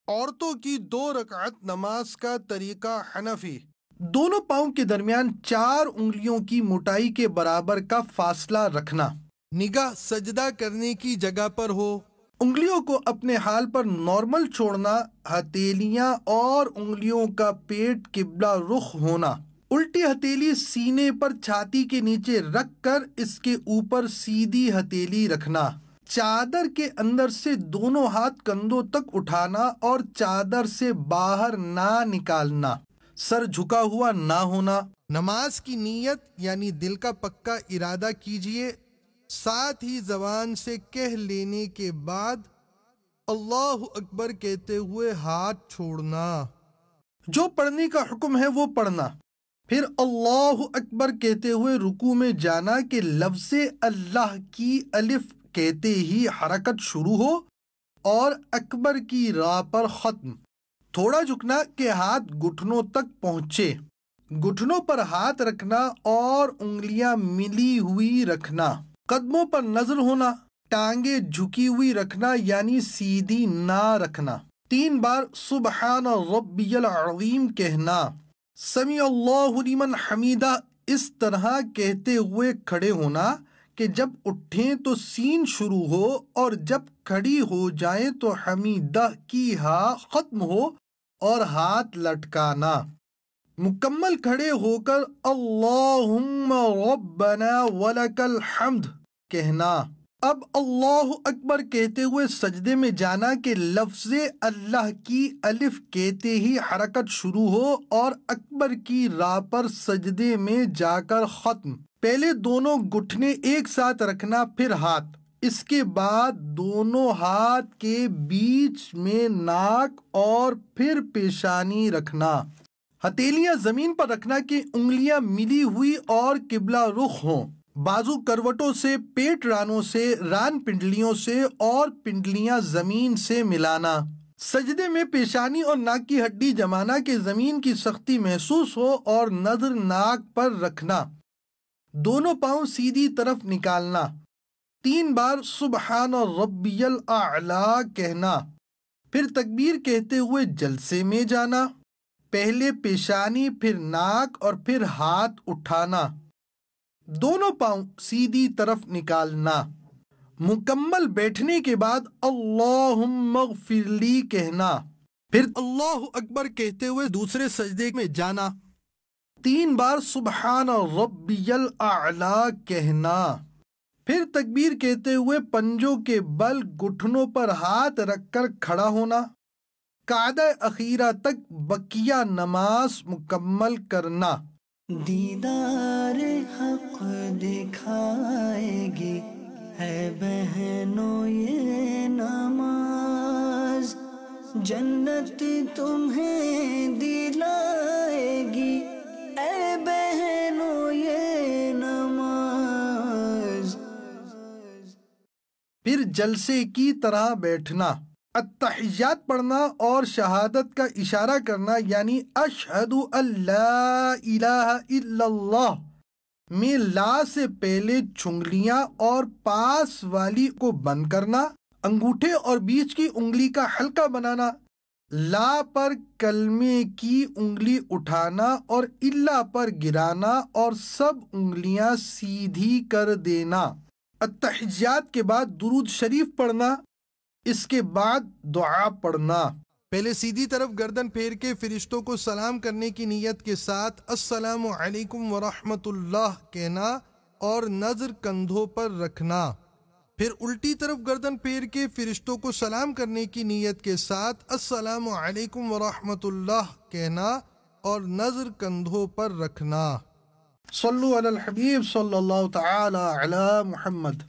عورتوں کی 2 رکعت نماز کا طریقہ حنفی۔ دونوں پاؤں کے درمیان 4 انگلیوں کی موٹائی کے برابر کا فاصلہ رکھنا۔ نگاہ سجدہ کرنے کی جگہ پر ہو۔ انگلیوں کو اپنے حال پر نارمل چھوڑنا۔ ہتھیلیاں اور انگلیوں کا پیٹ قبلہ رخ ہونا۔ الٹی ہتھیلی سینے پر چھاتی کے نیچے رکھ کر اس کے اوپر سیدھی ہتھیلی رکھنا۔ چادر کے اندر سے دونوں ہاتھ کندھوں تک اٹھانا اور چادر سے باہر نہ نکالنا۔ سر جھکا ہوا نہ ہونا۔ نماز کی نیت یعنی دل کا پکا ارادہ کیجئے، ساتھ ہی زبان سے کہہ لینے کے بعد اللہ اکبر کہتے ہوئے ہاتھ چھوڑنا۔ جو پڑھنے کا حکم ہے وہ پڑھنا، پھر اللہ اکبر کہتے ہوئے رکوع میں جانا کہ لفظ اللہ کی الف کہتے ہی حرکت شروع ہو اور اکبر کی راہ پر ختم۔ تھوڑا جھکنا کہ ہاتھ گھٹنوں تک پہنچے، گھٹنوں پر ہاتھ رکھنا اور انگلیاں ملی ہوئی رکھنا۔ قدموں پر نظر ہونا، ٹانگیں جھکی ہوئی رکھنا یعنی سیدھی نہ رکھنا۔ 3 بار سبحان ربی العظیم کہنا۔ سمیع اللہ لمن حمیدہ اس طرح کہتے ہوئے کھڑے ہونا کہ جب اٹھیں تو سین شروع ہو اور جب کھڑی ہو جائیں تو حمیدہ کی ہاء ختم ہو اور ہاتھ لٹکانا۔ مکمل کھڑے ہو کر اللہم ربنا ولک الحمد کہنا۔ اب اللہ اکبر کہتے ہوئے سجدے میں جانا کہ لفظ اللہ کی الف کہتے ہی حرکت شروع ہو اور اکبر کی راہ پر سجدے میں جا کر ختم۔ پہلے دونوں گھٹنے ایک ساتھ رکھنا، پھر ہاتھ، اس کے بعد دونوں ہاتھ کے بیچ میں ناک اور پھر پیشانی رکھنا۔ ہتھیلیاں زمین پر رکھنا کہ انگلیاں ملی ہوئی اور قبلہ رخ ہوں۔ بازو کروٹوں سے، پیٹ رانوں سے، ران پنڈلیوں سے اور پنڈلیاں زمین سے ملانا۔ سجدے میں پیشانی اور ناک کی ہڈی جمانا کہ زمین کی سختی محسوس ہو اور نظر ناک پر رکھنا۔ دونوں پاؤں سیدھی طرف نکالنا۔ 3 بار سبحان ربی الاعلی کہنا، پھر تکبیر کہتے ہوئے جلسے میں جانا۔ پہلے پیشانی، پھر ناک اور پھر ہاتھ اٹھانا۔ دونوں پاؤں سیدھی طرف نکالنا۔ مکمل بیٹھنے کے بعد اللہم اغفر لی کہنا، پھر اللہ اکبر کہتے ہوئے دوسرے سجدے میں جانا۔ 3 بار سبحان ربی الاعلی کہنا، پھر تکبیر کہتے ہوئے پنجوں کے بل گھٹنوں پر ہاتھ رکھ کر کھڑا ہونا۔ قعدہ اخیرہ تک بقیہ نماز مکمل کرنا۔ دیدار حق دکھائے گی ہے بہنوں یہ نماز، جنت تمہیں دلائے گی اے بہنوں یہ نماز۔ پھر جلسے کی طرح بیٹھنا۔ التحیات پڑھنا اور شہادت کا اشارہ کرنا یعنی اشہد ان لا الہ الا اللہ میں لا سے پہلے چھنگلیاں اور پاس والی کو بند کرنا، انگوٹھے اور بیچ کی انگلی کا حلقہ بنانا، لا پر کلمے کی انگلی اٹھانا اور الا پر گرانا اور سب انگلیاں سیدھی کر دینا۔ التحیات کے بعد درود شریف پڑھنا، اس کے بعد دعا پڑھنا۔ پہلے سیدھی طرف گردن پھیر کے فرشتوں کو سلام کرنے کی نیت کے ساتھ السلام علیکم ورحمۃ اللہ کہنا اور نظر کندھوں پر رکھنا۔ پھر الٹی طرف گردن پھیر کے فرشتوں کو سلام کرنے کی نیت کے ساتھ السلام علیکم ورحمۃ اللہ کہنا اور نظر کندھوں پر رکھنا۔ صلو علی الحبیب صلی اللہ تعالی علی محمد۔